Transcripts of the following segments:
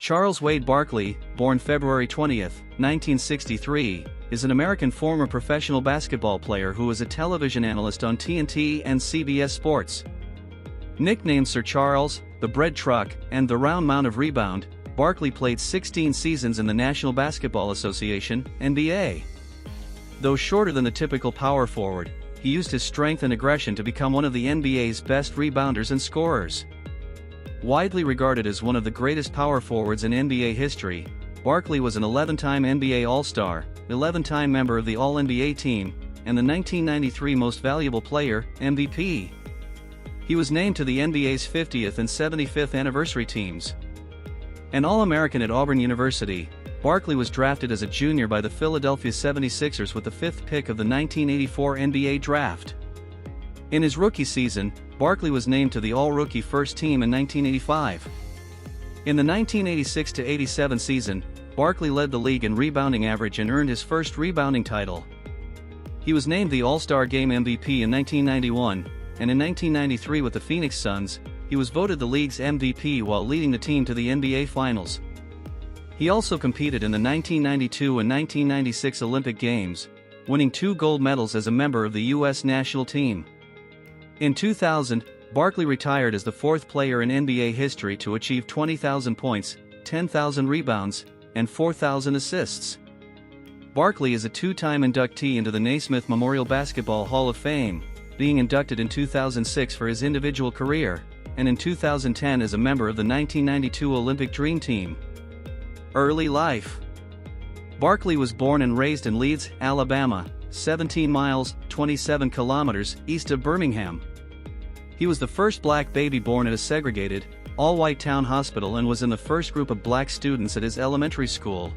Charles Wade Barkley, born February 20, 1963, is an American former professional basketball player who was a television analyst on TNT and CBS Sports. Nicknamed Sir Charles, the Bread Truck, and the Round Mound of Rebound, Barkley played 16 seasons in the National Basketball Association, NBA. Though shorter than the typical power forward, he used his strength and aggression to become one of the NBA's best rebounders and scorers. Widely regarded as one of the greatest power forwards in NBA history, Barkley was an 11-time NBA All-Star, 11-time member of the All-NBA team, and the 1993 Most Valuable Player (MVP). He was named to the NBA's 50th and 75th anniversary teams. An All-American at Auburn University, Barkley was drafted as a junior by the Philadelphia 76ers with the 5th pick of the 1984 NBA Draft. In his rookie season, Barkley was named to the All-Rookie First Team in 1985. In the 1986-87 season, Barkley led the league in rebounding average and earned his first rebounding title. He was named the All-Star Game MVP in 1991, and in 1993 with the Phoenix Suns, he was voted the league's MVP while leading the team to the NBA Finals. He also competed in the 1992 and 1996 Olympic Games, winning 2 gold medals as a member of the U.S. national team. In 2000, Barkley retired as the 4th player in NBA history to achieve 20,000 points, 10,000 rebounds, and 4,000 assists. Barkley is a 2-time inductee into the Naismith Memorial Basketball Hall of Fame, being inducted in 2006 for his individual career, and in 2010 as a member of the 1992 Olympic Dream Team. Early life. Barkley was born and raised in Leeds, Alabama, 17 miles, 27 kilometers, east of Birmingham. He was the first black baby born at a segregated, all-white town hospital and was in the first group of black students at his elementary school.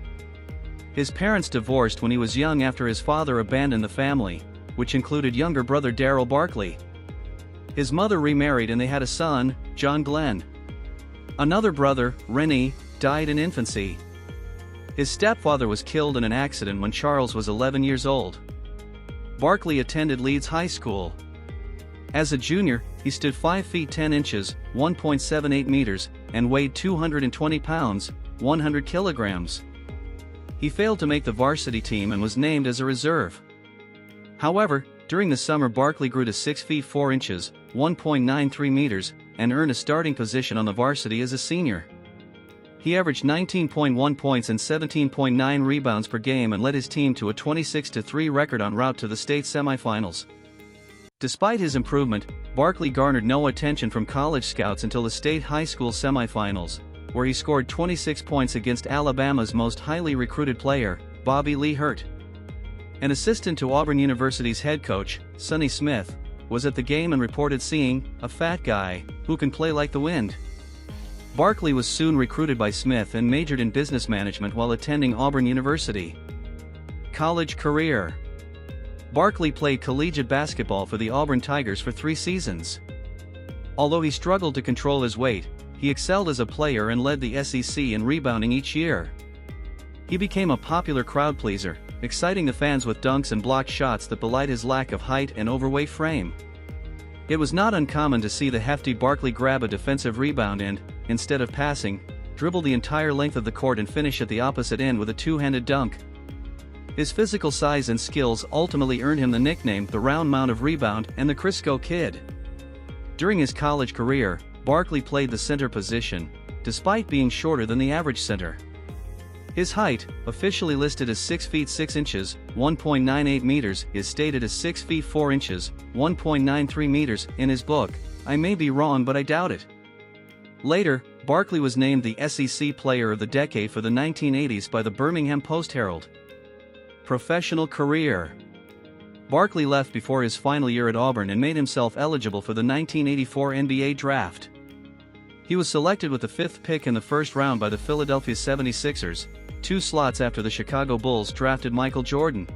His parents divorced when he was young after his father abandoned the family, which included younger brother Darryl Barkley. His mother remarried and they had a son, John Glenn. Another brother, Rennie, died in infancy. His stepfather was killed in an accident when Charles was 11 years old. Barkley attended Leeds High School. As a junior, he stood 5 feet 10 inches, 1.78 meters, and weighed 220 pounds, 100 kilograms. He failed to make the varsity team and was named as a reserve. However, during the summer Barkley grew to 6 feet 4 inches, 1.93 meters, and earned a starting position on the varsity as a senior. He averaged 19.1 points and 17.9 rebounds per game and led his team to a 26-3 record en route to the state semifinals. Despite his improvement, Barkley garnered no attention from college scouts until the state high school semifinals, where he scored 26 points against Alabama's most highly recruited player, Bobby Lee Hurt. An assistant to Auburn University's head coach, Sonny Smith, was at the game and reported seeing a fat guy who can play like the wind. Barkley was soon recruited by Smith and majored in business management while attending Auburn University. College career. Barkley played collegiate basketball for the Auburn Tigers for 3 seasons. Although he struggled to control his weight, he excelled as a player and led the SEC in rebounding each year. He became a popular crowd pleaser, exciting the fans with dunks and blocked shots that belied his lack of height and overweight frame. It was not uncommon to see the hefty Barkley grab a defensive rebound and, instead of passing, dribble the entire length of the court and finish at the opposite end with a 2-handed dunk. His physical size and skills ultimately earned him the nickname the Round Mound of Rebound and the Crisco Kid. During his college career, Barkley played the center position, despite being shorter than the average center. His height, officially listed as 6 feet 6 inches, 1.98 meters, is stated as 6 feet 4 inches, 1.93 meters in his book. I may be wrong but I doubt it. Later, Barkley was named the SEC Player of the Decade for the 1980s by the Birmingham Post-Herald. Professional career. Barkley left before his final year at Auburn and made himself eligible for the 1984 NBA Draft. He was selected with the 5th pick in the first round by the Philadelphia 76ers, 2 slots after the Chicago Bulls drafted Michael Jordan.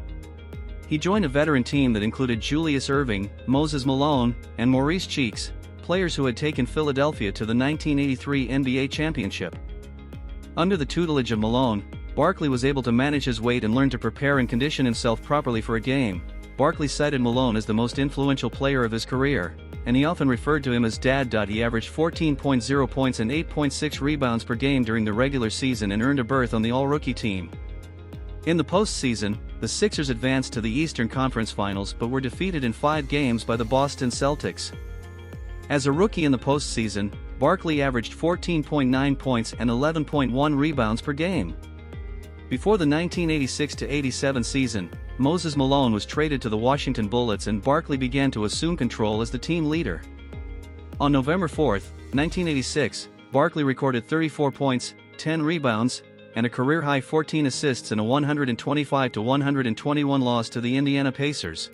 He joined a veteran team that included Julius Erving, Moses Malone, and Maurice Cheeks, players who had taken Philadelphia to the 1983 NBA championship. Under the tutelage of Malone, Barkley was able to manage his weight and learn to prepare and condition himself properly for a game. Barkley cited Malone as the most influential player of his career. and he often referred to him as Dad. He averaged 14.0 points and 8.6 rebounds per game during the regular season and earned a berth on the All-Rookie team. In the postseason, the Sixers advanced to the Eastern Conference Finals but were defeated in 5 games by the Boston Celtics. As a rookie in the postseason, Barkley averaged 14.9 points and 11.1 rebounds per game. Before the 1986-87 season, Moses Malone was traded to the Washington Bullets and Barkley began to assume control as the team leader. On November 4, 1986, Barkley recorded 34 points, 10 rebounds, and a career-high 14 assists in a 125-121 loss to the Indiana Pacers.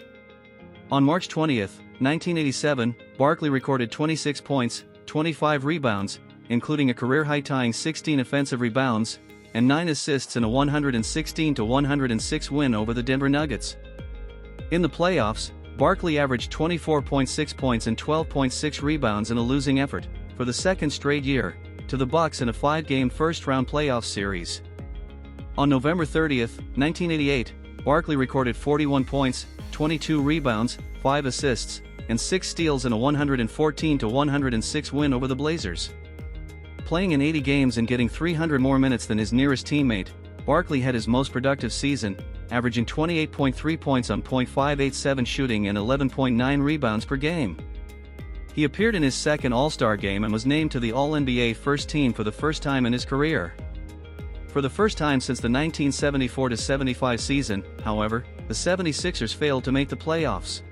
On March 20, 1987, Barkley recorded 26 points, 25 rebounds, including a career-high-tying 16 offensive rebounds, and 9 assists in a 116-106 win over the Denver Nuggets. In the playoffs, Barkley averaged 24.6 points and 12.6 rebounds in a losing effort, for the second straight year, to the Bucks in a 5-game first-round playoff series. On November 30, 1988, Barkley recorded 41 points, 22 rebounds, 5 assists, and 6 steals in a 114-106 win over the Blazers. Playing in 80 games and getting 300 more minutes than his nearest teammate, Barkley had his most productive season, averaging 28.3 points on .587 shooting and 11.9 rebounds per game. He appeared in his second All-Star game and was named to the All-NBA first team for the first time in his career. For the first time since the 1974-75 season, however, the 76ers failed to make the playoffs.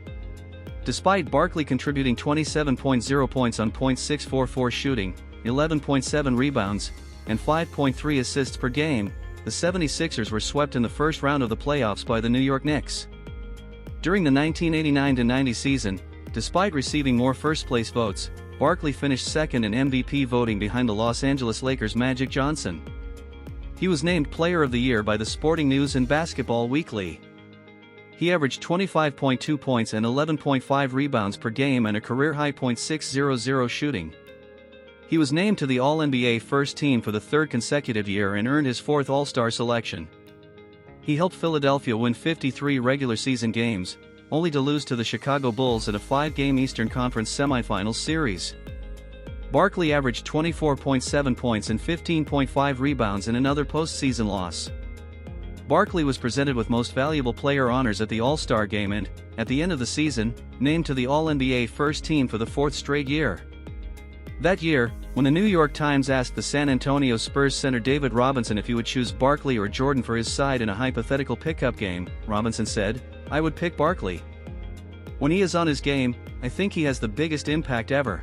Despite Barkley contributing 27.0 points on .644 shooting, 11.7 rebounds, and 5.3 assists per game, the 76ers were swept in the first round of the playoffs by the New York Knicks. During the 1989-90 season, despite receiving more first-place votes, Barkley finished second in MVP voting behind the Los Angeles Lakers' Magic Johnson. He was named Player of the Year by the Sporting News and Basketball Weekly. He averaged 25.2 points and 11.5 rebounds per game and a career-high .600 shooting. He was named to the All-NBA first team for the third consecutive year and earned his fourth All-Star selection. He helped Philadelphia win 53 regular season games, only to lose to the Chicago Bulls in a 5-game Eastern Conference semifinals series. Barkley averaged 24.7 points and 15.5 rebounds in another postseason loss. Barkley was presented with Most Valuable Player honors at the All-Star Game and, at the end of the season, named to the All-NBA first team for the fourth straight year. That year, when the New York Times asked the San Antonio Spurs center David Robinson if he would choose Barkley or Jordan for his side in a hypothetical pickup game, Robinson said, "I would pick Barkley. When he is on his game, I think he has the biggest impact ever."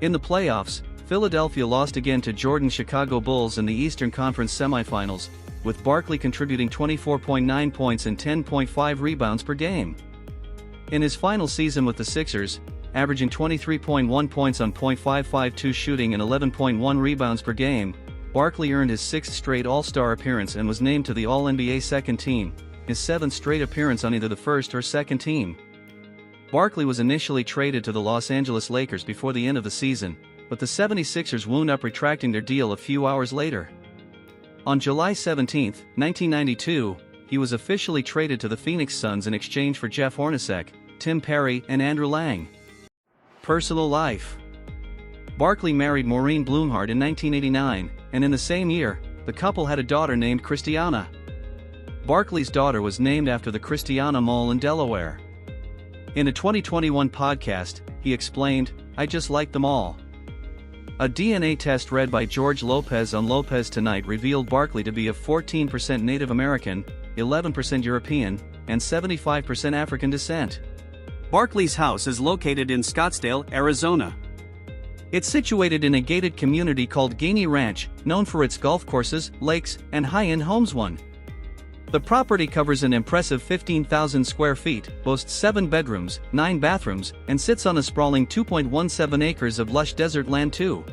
In the playoffs, Philadelphia lost again to Jordan's Chicago Bulls in the Eastern Conference semifinals, with Barkley contributing 24.9 points and 10.5 rebounds per game. In his final season with the Sixers, averaging 23.1 points on .552 shooting and 11.1 rebounds per game, Barkley earned his 6th straight All-Star appearance and was named to the All-NBA second team, his 7th straight appearance on either the first or second team. Barkley was initially traded to the Los Angeles Lakers before the end of the season, but the 76ers wound up retracting their deal a few hours later. On July 17, 1992, he was officially traded to the Phoenix Suns in exchange for Jeff Hornacek, Tim Perry, and Andrew Lang. Personal life. Barkley married Maureen Blumhardt in 1989, and in the same year, the couple had a daughter named Christiana. Barkley's daughter was named after the Christiana Mall in Delaware. In a 2021 podcast, he explained, "I just like them all." A DNA test read by George Lopez on Lopez Tonight revealed Barkley to be of 14% Native American, 11% European, and 75% African descent. Barkley's house is located in Scottsdale, Arizona. It's situated in a gated community called Gainey Ranch, known for its golf courses, lakes, and high-end homes. The property covers an impressive 15,000 square feet, boasts 7 bedrooms, 9 bathrooms, and sits on a sprawling 2.17 acres of lush desert land too.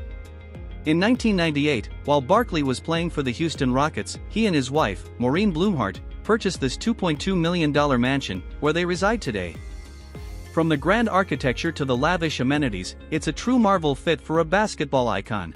In 1998, while Barkley was playing for the Houston Rockets, he and his wife, Maureen Blumhardt, purchased this $2.2 million mansion, where they reside today. From the grand architecture to the lavish amenities, it's a true marvel fit for a basketball icon.